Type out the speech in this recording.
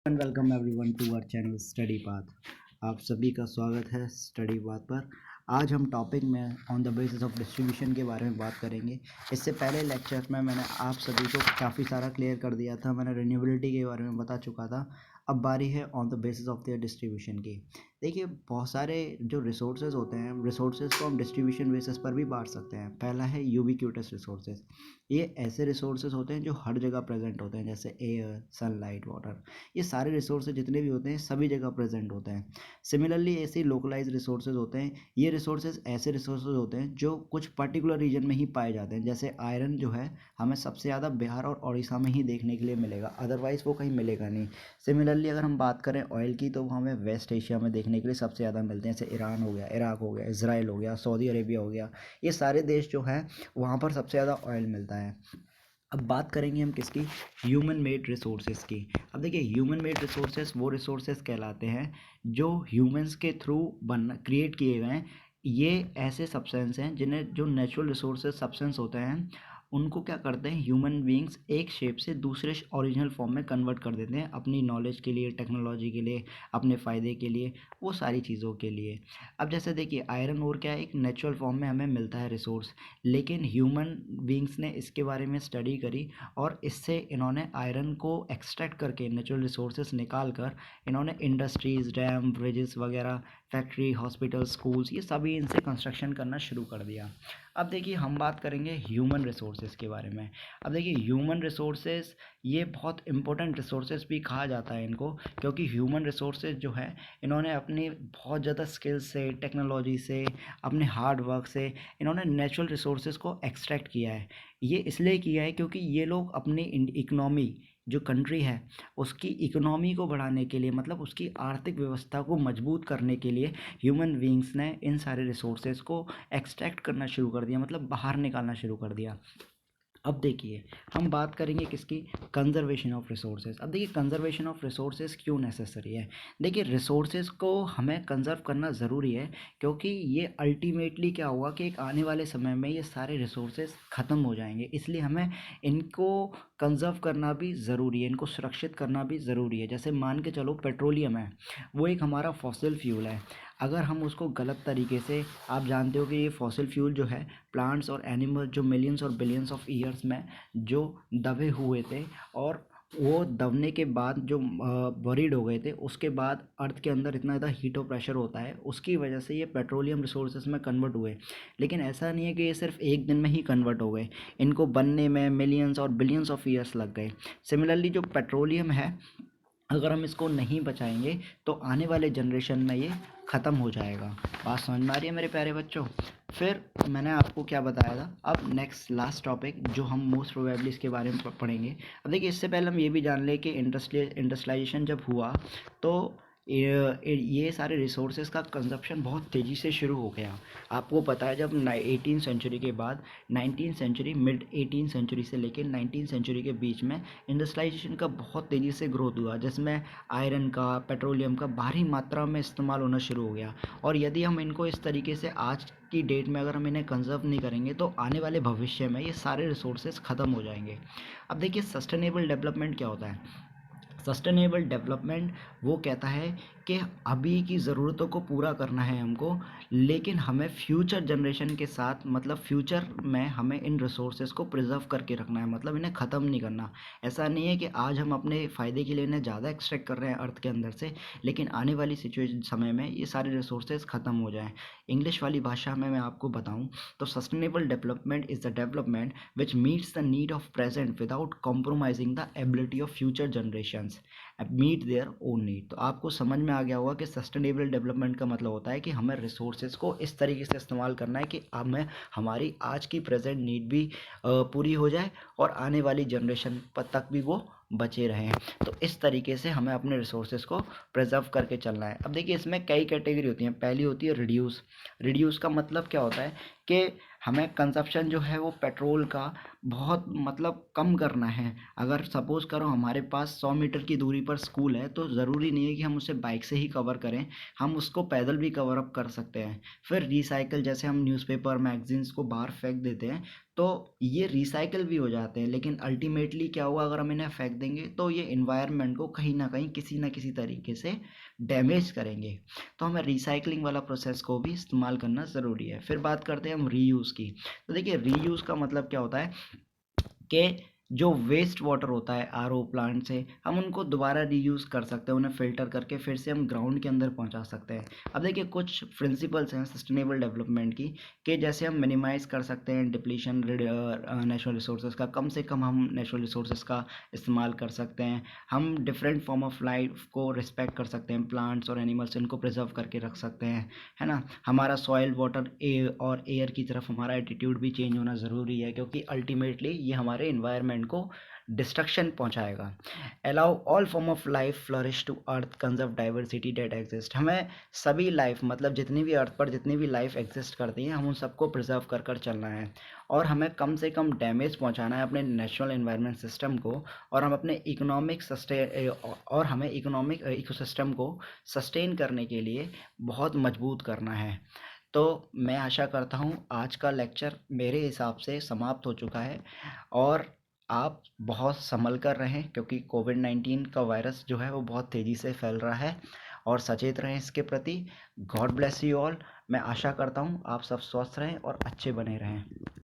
And welcome everyone to our channel study path. आप सभी का स्वागत है स्टडी पाथ पर। आज हम टॉपिक में on the basis of distribution के बारे में बात करेंगे। इससे पहले लेक्चर में मैंने आप सभी को काफ़ी सारा क्लियर कर दिया था, मैंने रिन्यूएबिलिटी के बारे में बता चुका था। अब बारी है on the basis of their distribution की। देखिए, बहुत सारे जो रिसोर्सेज होते हैं, रिसोर्सेज को हम डिस्ट्रीब्यूशन बेसिस पर भी बांट सकते हैं। पहला है यूबिक्यूटस रिसोर्सेज। ये ऐसे रिसोर्सेज होते हैं जो हर जगह प्रेजेंट होते हैं, जैसे एयर, सनलाइट, वाटर। ये सारे रिसोर्सेज जितने भी होते हैं सभी जगह प्रेजेंट होते हैं। सिमिलरली ऐसे लोकलाइज रिसोर्सेज होते हैं। ये रिसोर्सेज ऐसे रिसोर्सेज होते हैं जो कुछ पर्टिकुलर रीजन में ही पाए जाते हैं। जैसे आयरन जो है हमें सबसे ज़्यादा बिहार और उड़ीसा में ही देखने के लिए मिलेगा, अदरवाइज़ वो कहीं मिलेगा नहीं। सिमिलरली अगर हम बात करें ऑयल की, तो वो हमें वेस्ट एशिया में देखने के लिए सबसे ज़्यादा मिलते हैं। जैसे ईरान हो गया, इराक हो गया, इसराइल हो गया, सऊदी अरेबिया हो गया। ये सारे देश जो हैं वहाँ पर सबसे ज़्यादा ऑयल मिलता है। अब बात करेंगे हम किसकी, ह्यूमन मेड रिसोर्सेज की। अब देखिए, ह्यूमन मेड रिसोर्सेज वो रिसोर्सेज कहलाते हैं जो ह्यूमंस के थ्रू क्रिएट किए गए हैं। ये ऐसे सब्सटेंस हैं जिन्हें जो नेचुरल रिसोर्सेज सब्सटेंस होते हैं उनको क्या करते हैं ह्यूमन बींग्स एक शेप से दूसरे ओरिजिनल फॉर्म में कन्वर्ट कर देते हैं, अपनी नॉलेज के लिए, टेक्नोलॉजी के लिए, अपने फ़ायदे के लिए, वो सारी चीज़ों के लिए। अब जैसे देखिए, आयरन ओर क्या है, एक नेचुरल फॉर्म में हमें मिलता है रिसोर्स, लेकिन ह्यूमन बींग्स ने इसके बारे में स्टडी करी और इससे इन्होंने आयरन को एक्सट्रैक्ट करके नेचुरल रिसोर्सेज निकाल कर इन्होंने इंडस्ट्रीज़, डैम, ब्रिजेस वगैरह, फैक्ट्री, हॉस्पिटल, स्कूल्स, ये सभी इनसे कंस्ट्रक्शन करना शुरू कर दिया। अब देखिए, हम बात करेंगे ह्यूमन रिसोर्सेज के बारे में। अब देखिए, ह्यूमन रिसोर्सेज ये बहुत इंपॉर्टेंट रिसोर्सेज भी कहा जाता है इनको, क्योंकि ह्यूमन रिसोर्सेज जो है इन्होंने अपनी बहुत ज़्यादा स्किल्स से, टेक्नोलॉजी से, अपने हार्ड वर्क से इन्होंने नेचुरल रिसोर्सेज को एक्सट्रैक्ट किया है। ये इसलिए किया है क्योंकि ये लोग अपनी इकोनॉमी, जो कंट्री है उसकी इकोनॉमी को बढ़ाने के लिए, मतलब उसकी आर्थिक व्यवस्था को मजबूत करने के लिए ह्यूमन बींग्स ने इन सारे रिसोर्सेज को एक्सट्रैक्ट करना शुरू कर दिया, मतलब बाहर निकालना शुरू कर दिया। अब देखिए, हम बात करेंगे किसकी, कंजर्वेशन ऑफ रिसोर्सेज। अब देखिए, कंजर्वेशन ऑफ रिसोर्सेज क्यों नेसेसरी है। देखिए, रिसोर्सेज को हमें कंजर्व करना ज़रूरी है, क्योंकि ये अल्टीमेटली क्या हुआ कि एक आने वाले समय में ये सारे रिसोर्सेज ख़त्म हो जाएंगे, इसलिए हमें इनको कंजर्व करना भी ज़रूरी है, इनको सुरक्षित करना भी ज़रूरी है। जैसे मान के चलो, पेट्रोलियम है, वो एक हमारा फॉसिल फ्यूल है। अगर हम उसको गलत तरीके से, आप जानते हो कि ये फॉसिल फ्यूल जो है प्लांट्स और एनिमल जो मिलियंस और बिलियंस ऑफ ईयर्स में जो दबे हुए थे, और वो दबने के बाद जो बरीड हो गए थे, उसके बाद अर्थ के अंदर इतना ज़्यादा हीट और प्रेशर होता है, उसकी वजह से ये पेट्रोलियम रिसोर्सेज में कन्वर्ट हुए। लेकिन ऐसा नहीं है कि ये सिर्फ एक दिन में ही कन्वर्ट हो गए, इनको बनने में मिलियंस और बिलियंस ऑफ ईयर्स लग गए। सिमिलरली जो पेट्रोलियम है, अगर हम इसको नहीं बचाएंगे तो आने वाले जनरेशन में ये ख़त्म हो जाएगा। बात समझ में आ रही है मेरे प्यारे बच्चों। फिर मैंने आपको क्या बताया था, अब नेक्स्ट लास्ट टॉपिक जो हम मोस्ट प्रोबेबली इसके बारे में पढ़ेंगे। अब देखिए, इससे पहले हम ये भी जान लें कि इंडस्ट्रियलाइजेशन जब हुआ तो ये सारे रिसोर्सेज का कंजप्शन बहुत तेज़ी से शुरू हो गया। आपको पता है, जब 18 सेंचुरी के बाद 19 सेंचुरी, मिड 18 सेंचुरी से लेकर 19 सेंचुरी के बीच में इंडस्ट्रियलाइजेशन का बहुत तेज़ी से ग्रोथ हुआ, जिसमें आयरन का, पेट्रोलियम का भारी मात्रा में इस्तेमाल होना शुरू हो गया। और यदि हम इनको इस तरीके से आज की डेट में अगर हम इन्हें कंजर्व नहीं करेंगे तो आने वाले भविष्य में ये सारे रिसोर्सेज ख़त्म हो जाएंगे। अब देखिए, सस्टेनेबल डेवलपमेंट क्या होता है। सस्टेनेबल डेवलपमेंट वो कहता है कि अभी की ज़रूरतों को पूरा करना है हमको, लेकिन हमें फ्यूचर जनरेशन के साथ, मतलब फ्यूचर में हमें इन रिसोर्सेज को प्रिजर्व करके रखना है, मतलब इन्हें ख़त्म नहीं करना। ऐसा नहीं है कि आज हम अपने फ़ायदे के लिए इन्हें ज़्यादा एक्सट्रैक्ट कर रहे हैं अर्थ के अंदर से, लेकिन आने वाली सिचुएशन समय में ये सारे रिसोर्सेज ख़त्म हो जाएँ। इंग्लिश वाली भाषा में मैं आपको बताऊँ तो sustainable development is the development which meets the need of present without compromising the ability of future generations meet their own need. तो आपको समझ में आ गया होगा कि सस्टेनेबल डेवलपमेंट का मतलब होता है कि हमें रिसोर्सेज को इस तरीके से इस्तेमाल करना है कि हमें हमारी आज की प्रेजेंट नीड भी पूरी हो जाए और आने वाली जनरेशन तक भी वो बचे रहें। तो इस तरीके से हमें अपने रिसोर्सेज को प्रिजर्व करके चलना है। अब देखिए, इसमें कई कैटेगरी होती हैं। पहली होती है रिड्यूस। रिड्यूस का मतलब क्या होता है कि हमें कंजप्शन जो है वो पेट्रोल का बहुत, मतलब कम करना है। अगर सपोज़ करो हमारे पास 100 मीटर की दूरी पर स्कूल है, तो ज़रूरी नहीं है कि हम उसे बाइक से ही कवर करें, हम उसको पैदल भी कवर अप कर सकते हैं। फिर रिसाइकल, जैसे हम न्यूज़पेपर, मैगजीन्स को बाहर फेंक देते हैं, तो ये रिसाइकल भी हो जाते हैं, लेकिन अल्टीमेटली क्या हुआ, अगर हम इन्हें फेंक देंगे तो ये इन्वायरमेंट को कहीं ना किसी तरीके से डैमेज करेंगे। तो हमें रिसाइकलिंग वाला प्रोसेस को भी इस्तेमाल करना ज़रूरी है। फिर बात करते हैं हम रीयूज़ की। तो देखिए, रीयूज़ का मतलब क्या होता है कि जो वेस्ट वाटर होता है आरओ प्लांट से, हम उनको दोबारा रीयूज़ कर सकते हैं, उन्हें फ़िल्टर करके फिर से हम ग्राउंड के अंदर पहुंचा सकते हैं। अब देखिए, कुछ प्रिंसिपल्स हैं सस्टेनेबल डेवलपमेंट की, कि जैसे हम मिनिमाइज़ कर सकते हैं डिप्लीशन नेचुरल रिसोर्सेज का, कम से कम हम नेचुरल रिसोर्सेज का इस्तेमाल कर सकते हैं। हम डिफरेंट फॉर्म ऑफ लाइफ को रिस्पेक्ट कर सकते हैं, प्लांट्स और एनिमल्स, इनको प्रिजर्व करके रख सकते हैं, है ना। हमारा सॉइल वाटर और एयर की तरफ हमारा एटीट्यूड भी चेंज होना ज़रूरी है, क्योंकि अल्टीमेटली ये हमारे इन्वायरमेंट को डिस्ट्रक्शन पहुंचाएगा। Allow all form of life flourish to earth, conserve diversity that exist. हमें सभी लाइफ, मतलब जितनी भी अर्थ पर जितनी भी लाइफ एग्जिस्ट करती है, हम उन सबको प्रिजर्व कर कर चलना है, और हमें कम से कम डैमेज पहुंचाना है अपने नेचुरल एनवायरनमेंट सिस्टम को, और हम अपने इकोनॉमिक इकोसिस्टम को सस्टेन करने के लिए बहुत मजबूत करना है। तो मैं आशा करता हूँ आज का लेक्चर मेरे हिसाब से समाप्त हो चुका है, और आप बहुत संभल कर रहें, क्योंकि कोविड-19 का वायरस जो है वो बहुत तेज़ी से फैल रहा है, और सचेत रहें इसके प्रति। God bless you all. मैं आशा करता हूँ आप सब स्वस्थ रहें और अच्छे बने रहें।